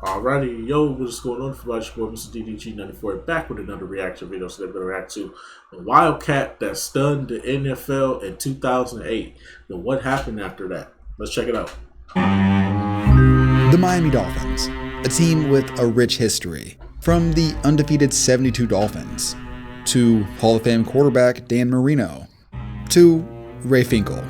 Alrighty, yo, what's going on? For my boy, Mr. DDG94, back with another reaction video. So they're going to react to the Wildcat that stunned the NFL in 2008. Then what happened after that? Let's check it out. The Miami Dolphins, a team with a rich history. From the undefeated 72 Dolphins, to Hall of Fame quarterback Dan Marino, to Ray Finkel.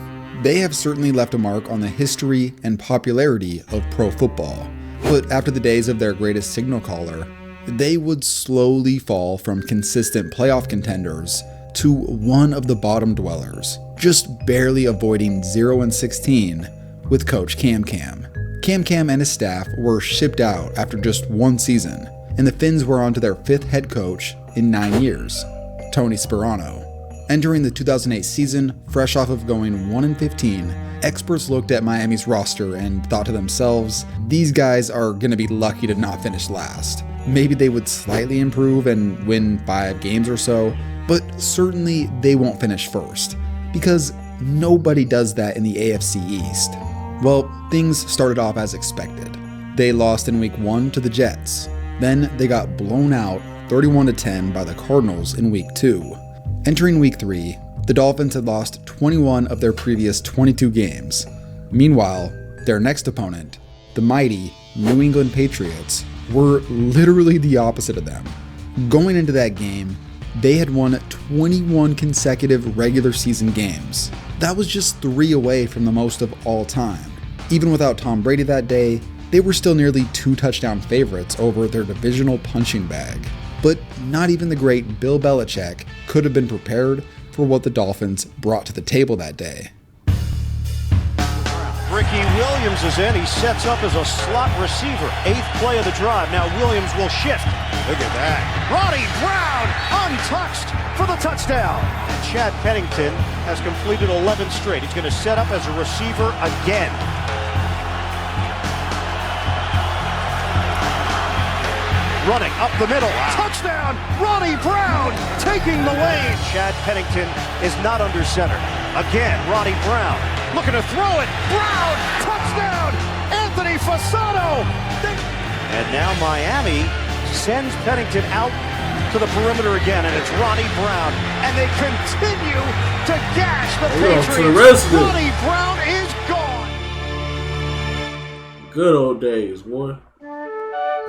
They have certainly left a mark on the history and popularity of pro football. But after the days of their greatest signal caller, they would slowly fall from consistent playoff contenders to one of the bottom dwellers, just barely avoiding 0-16 with Coach Cam Cam. Cam Cam and his staff were shipped out after just one season, and the Finns were on to their fifth head coach in 9 years, Tony Sperano. Entering the 2008 season, fresh off of going 1-15, experts looked at Miami's roster and thought to themselves, these guys are going to be lucky to not finish last. Maybe they would slightly improve and win 5 games or so, but certainly they won't finish first, because nobody does that in the AFC East. Well, things started off as expected. They lost in week 1 to the Jets. Then they got blown out 31-10 by the Cardinals in week 2. Entering week 3, the Dolphins had lost 21 of their previous 22 games. Meanwhile, their next opponent, the mighty New England Patriots, were literally the opposite of them. Going into that game, they had won 21 consecutive regular season games. That was just 3 away from the most of all time. Even without Tom Brady that day, they were still nearly 2 touchdown favorites over their divisional punching bag. But not even the great Bill Belichick could have been prepared for what the Dolphins brought to the table that day. Ricky Williams is in. He sets up as a slot receiver. 8th play of the drive. Now Williams will shift. Look at that. Ronnie Brown untouched for the touchdown. Chad Pennington has completed 11 straight. He's going to set up as a receiver again. Running up the middle. Wow. Touchdown! Ronnie Brown taking the lane. Chad Pennington is not under center. Again, Ronnie Brown looking to throw it. Brown! Touchdown! Anthony Fasano! And now Miami sends Pennington out to the perimeter again, and it's Ronnie Brown. And they continue to gash the Patriots. Ronnie Brown is gone. Good old days, boy.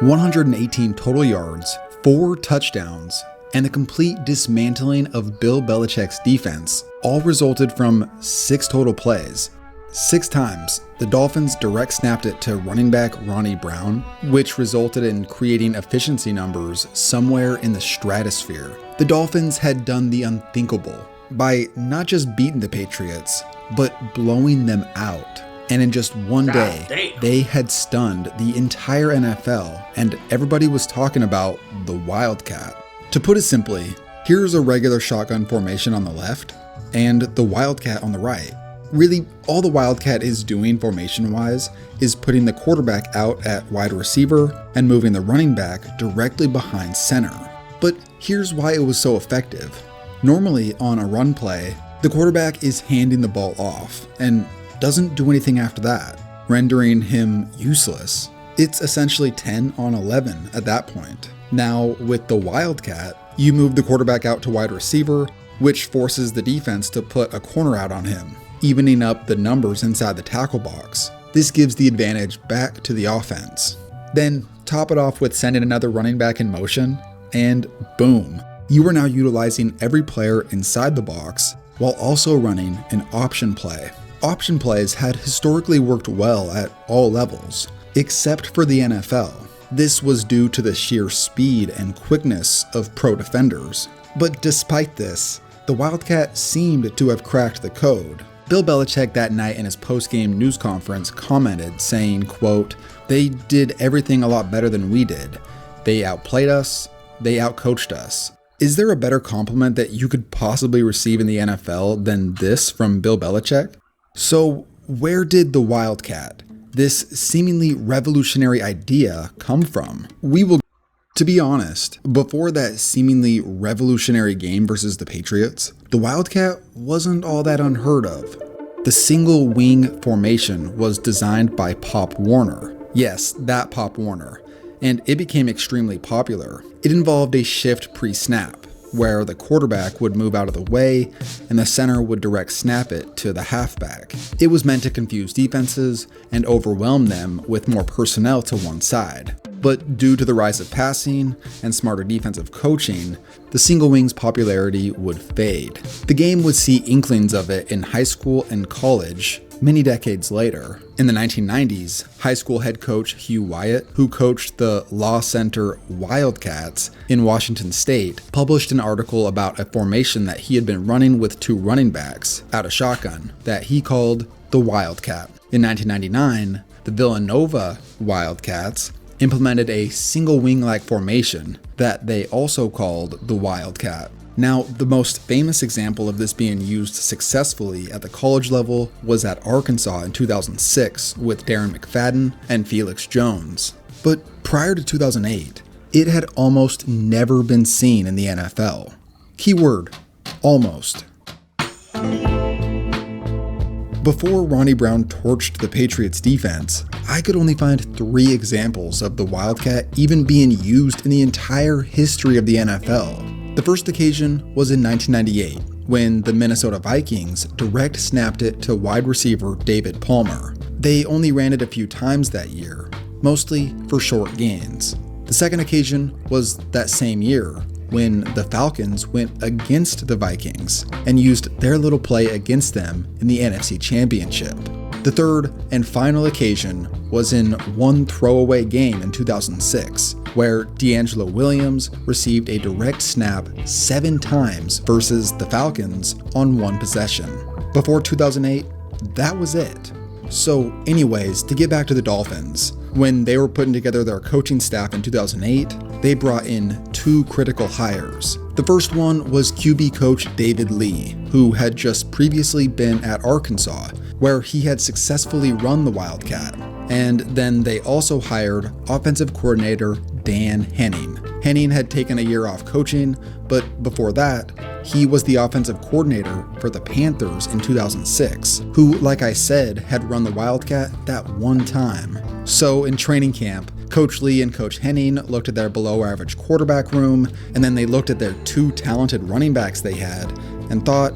118 total yards, 4 touchdowns, and the complete dismantling of Bill Belichick's defense all resulted from 6 total plays. 6 times, the Dolphins direct snapped it to running back Ronnie Brown, which resulted in creating efficiency numbers somewhere in the stratosphere. The Dolphins had done the unthinkable by not just beating the Patriots, but blowing them out. And in just one day, they had stunned the entire NFL, and everybody was talking about the Wildcat. To put it simply, here's a regular shotgun formation on the left, and the Wildcat on the right. Really, all the Wildcat is doing formation-wise is putting the quarterback out at wide receiver and moving the running back directly behind center. But here's why it was so effective. Normally, on a run play, the quarterback is handing the ball off, and doesn't do anything after that, rendering him useless. It's essentially 10 on 11 at that point. Now, with the Wildcat, you move the quarterback out to wide receiver, which forces the defense to put a corner out on him, evening up the numbers inside the tackle box. This gives the advantage back to the offense. Then, top it off with sending another running back in motion, and boom, you are now utilizing every player inside the box while also running an option play. Option plays had historically worked well at all levels, except for the NFL. This was due to the sheer speed and quickness of pro defenders. But despite this, the Wildcat seemed to have cracked the code. Bill Belichick that night in his post-game news conference commented saying, quote, "They did everything a lot better than we did. They outplayed us, they outcoached us." Is there a better compliment that you could possibly receive in the NFL than this from Bill Belichick? So, where did the Wildcat, this seemingly revolutionary idea, come from? To be honest, before that seemingly revolutionary game versus the Patriots, the Wildcat wasn't all that unheard of. The single wing formation was designed by Pop Warner. Yes, that Pop Warner. and it became extremely popular. It involved a shift pre-snap, where the quarterback would move out of the way and the center would direct snap it to the halfback. It was meant to confuse defenses and overwhelm them with more personnel to one side. But due to the rise of passing and smarter defensive coaching, the single wing's popularity would fade. The game would see inklings of it in high school and college many decades later. In the 1990s, high school head coach Hugh Wyatt, who coached the Law Center Wildcats in Washington State, published an article about a formation that he had been running with two running backs out of shotgun that he called the Wildcat. In 1999, the Villanova Wildcats implemented a single wing-like formation that they also called the Wildcat. Now, the most famous example of this being used successfully at the college level was at Arkansas in 2006 with Darren McFadden and Felix Jones. But prior to 2008, it had almost never been seen in the NFL. Keyword, almost. Before Ronnie Brown torched the Patriots defense, I could only find 3 examples of the Wildcat even being used in the entire history of the NFL. The first occasion was in 1998, when the Minnesota Vikings direct snapped it to wide receiver David Palmer. They only ran it a few times that year, mostly for short gains. The second occasion was that same year, when the Falcons went against the Vikings and used their little play against them in the NFC Championship. The third and final occasion was in one throwaway game in 2006, where D'Angelo Williams received a direct snap 7 times versus the Falcons on one possession. Before 2008, that was it. So anyways, to get back to the Dolphins, when they were putting together their coaching staff in 2008, they brought in 2 critical hires. The first one was QB coach David Lee, who had just previously been at Arkansas, where he had successfully run the Wildcat. And then they also hired offensive coordinator Dan Henning. Henning had taken a year off coaching, but before that, he was the offensive coordinator for the Panthers in 2006, who, like I said, had run the Wildcat that one time. So in training camp, Coach Lee and Coach Henning looked at their below-average quarterback room, and then they looked at their 2 talented running backs they had and thought,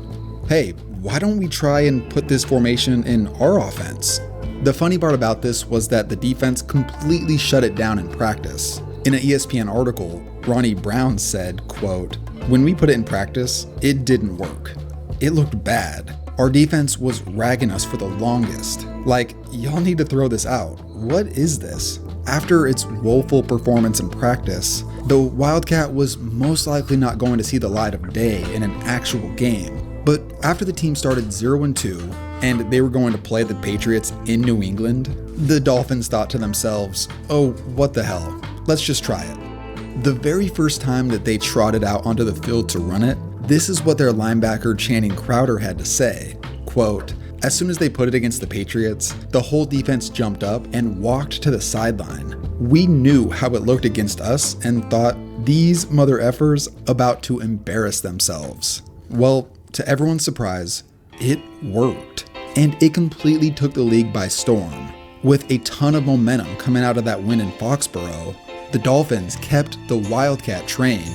hey, why don't we try and put this formation in our offense? The funny part about this was that the defense completely shut it down in practice. In an ESPN article, Ronnie Brown said, quote, "When we put it in practice, it didn't work. It looked bad. Our defense was ragging us for the longest. Like, y'all need to throw this out. What is this?" After its woeful performance in practice, the Wildcat was most likely not going to see the light of day in an actual game. But after the team started 0-2 and they were going to play the Patriots in New England, the Dolphins thought to themselves, oh, what the hell, let's just try it. The very first time that they trotted out onto the field to run it, this is what their linebacker Channing Crowder had to say, quote, "As soon as they put it against the Patriots, the whole defense jumped up and walked to the sideline. We knew how it looked against us and thought, these mother effers about to embarrass themselves." Well, to everyone's surprise, it worked. And it completely took the league by storm. With a ton of momentum coming out of that win in Foxborough, the Dolphins kept the Wildcat train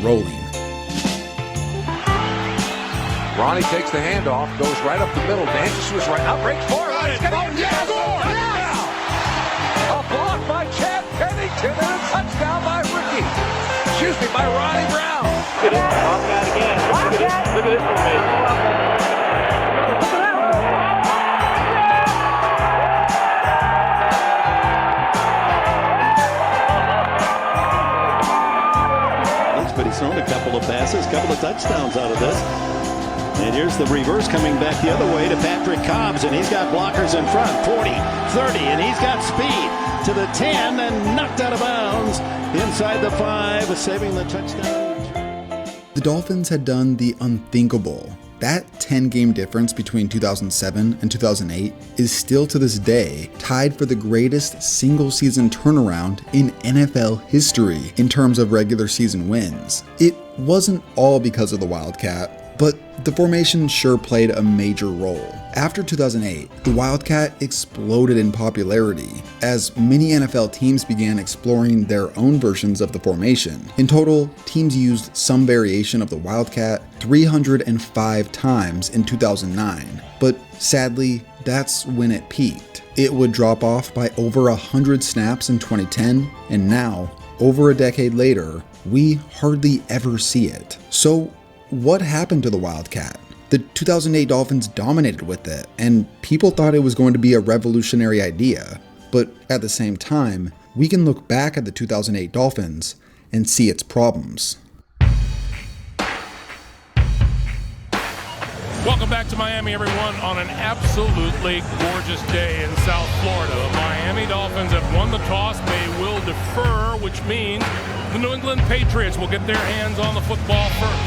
rolling. Ronnie takes the handoff, goes right up the middle, dances to his right, out breaks forward. It's going to be a score! A block by Chad Pennington and a touchdown by Ricky. Excuse me, by Ronnie Brown. Look at this. Wildcat again. Wildcat. Look at this formation. But he's thrown a couple of passes, a couple of touchdowns out of this. And here's the reverse coming back the other way to Patrick Cobbs, and he's got blockers in front, 40, 30, and he's got speed to the 10 and knocked out of bounds inside the 5, saving the touchdown. The Dolphins had done the unthinkable. That 10-game difference between 2007 and 2008 is still to this day tied for the greatest single-season turnaround in NFL history in terms of regular season wins. It wasn't all because of the Wildcat, But the formation sure played a major role. After 2008, the Wildcat exploded in popularity as many NFL teams began exploring their own versions of the formation. In total, teams used some variation of the Wildcat 305 times in 2009, but sadly, that's when it peaked. It would drop off by over 100 snaps in 2010, and now, over a decade later, we hardly ever see it. So, what happened to the Wildcat? The 2008 Dolphins dominated with it, and people thought it was going to be a revolutionary idea. But at the same time, we can look back at the 2008 Dolphins and see its problems. Welcome back to Miami, everyone, on an absolutely gorgeous day in South Florida. The Miami Dolphins have won the toss. They will defer, which means the New England Patriots will get their hands on the football first.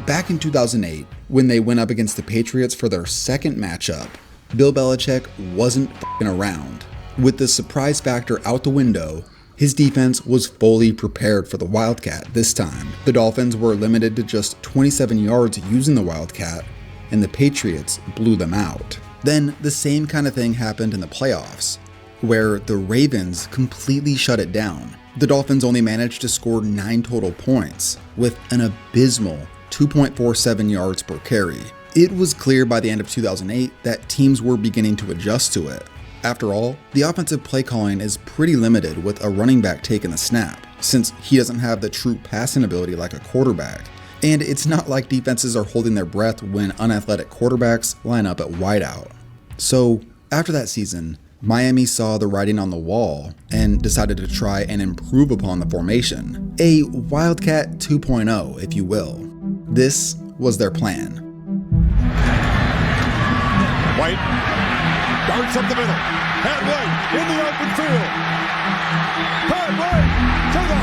Back in 2008, when they went up against the Patriots for their second matchup, Bill Belichick wasn't f***ing around. With the surprise factor out the window, his defense was fully prepared for the Wildcat this time. The Dolphins were limited to just 27 yards using the Wildcat, and the Patriots blew them out. Then the same kind of thing happened in the playoffs, where the Ravens completely shut it down. The Dolphins only managed to score 9 total points, with an abysmal 2.47 yards per carry. It was clear by the end of 2008 that teams were beginning to adjust to it. After all, the offensive play calling is pretty limited with a running back taking the snap, since he doesn't have the true passing ability like a quarterback. And it's not like defenses are holding their breath when unathletic quarterbacks line up at wideout. So, after that season, Miami saw the writing on the wall and decided to try and improve upon the formation. A Wildcat 2.0, if you will. This was their plan. White darts up the middle. Pat White in the open field. Pat White to the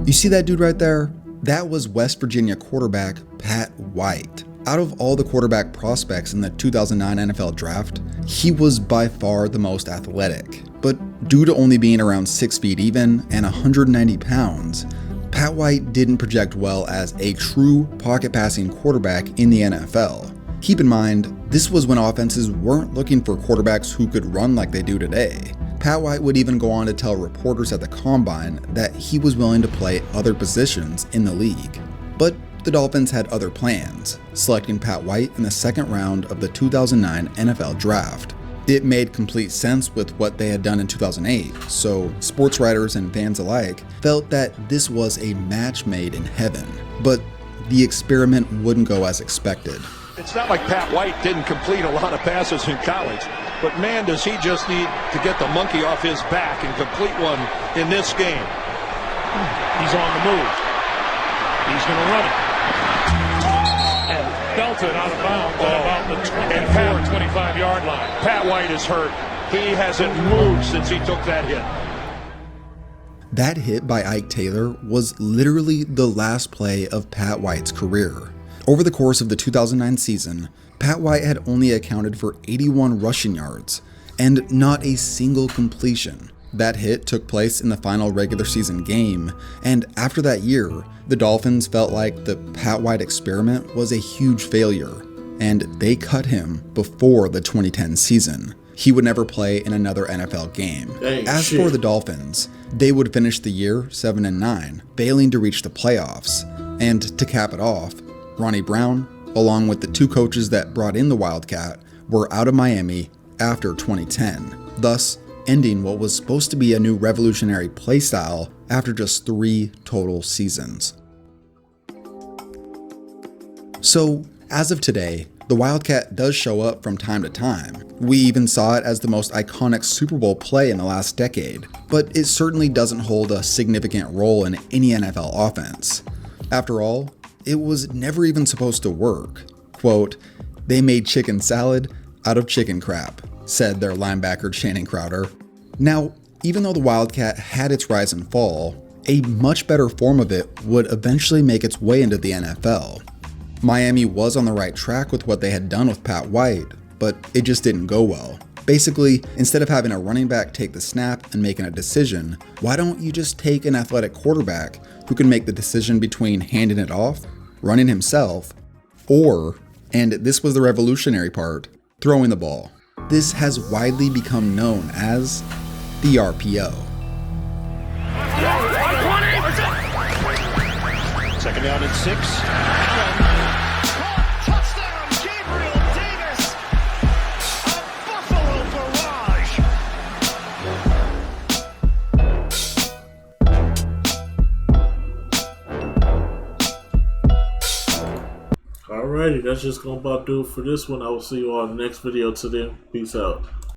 house. You see that dude right there? That was West Virginia quarterback Pat White. Out of all the quarterback prospects in the 2009 NFL draft, he was by far the most athletic. But due to only being around 6 feet even and 190 pounds, Pat White didn't project well as a true pocket passing quarterback in the NFL. Keep in mind, this was when offenses weren't looking for quarterbacks who could run like they do today. Pat White would even go on to tell reporters at the Combine that he was willing to play other positions in the league. But the Dolphins had other plans, selecting Pat White in the second round of the 2009 NFL Draft. It made complete sense with what they had done in 2008, so sports writers and fans alike felt that this was a match made in heaven. But the experiment wouldn't go as expected. It's not like Pat White didn't complete a lot of passes in college, but man, does he just need to get the monkey off his back and complete one in this game. He's on the move. He's going to run it. And belted out of bounds at about the 25-yard line. Pat White is hurt. He hasn't moved since he took that hit. That hit by Ike Taylor was literally the last play of Pat White's career. Over the course of the 2009 season, Pat White had only accounted for 81 rushing yards and not a single completion. That hit took place in the final regular season game, and after that year, the Dolphins felt like the Pat White experiment was a huge failure, and they cut him before the 2010 season. He would never play in another NFL game. As for the Dolphins, they would finish the year 7-9, failing to reach the playoffs. And to cap it off, Ronnie Brown, along with the 2 coaches that brought in the Wildcat, were out of Miami after 2010, thus ending what was supposed to be a new revolutionary playstyle after just 3 total seasons. So, as of today, the Wildcat does show up from time to time. We even saw it as the most iconic Super Bowl play in the last decade, but it certainly doesn't hold a significant role in any NFL offense. After all, it was never even supposed to work. Quote, "They made chicken salad out of chicken crap," said their linebacker Channing Crowder. Now, even though the Wildcat had its rise and fall, a much better form of it would eventually make its way into the NFL. Miami was on the right track with what they had done with Pat White, but it just didn't go well. Basically, instead of having a running back take the snap and making a decision, why don't you just take an athletic quarterback who can make the decision between handing it off, running himself, or, and this was the revolutionary part, throwing the ball. This has widely become known as the RPO. Second down and 6. Touchdown, Gabriel Davis. A Buffalo Alrighty, that's just gonna about do it for this one. I will see you all in the next video. Till then, peace out.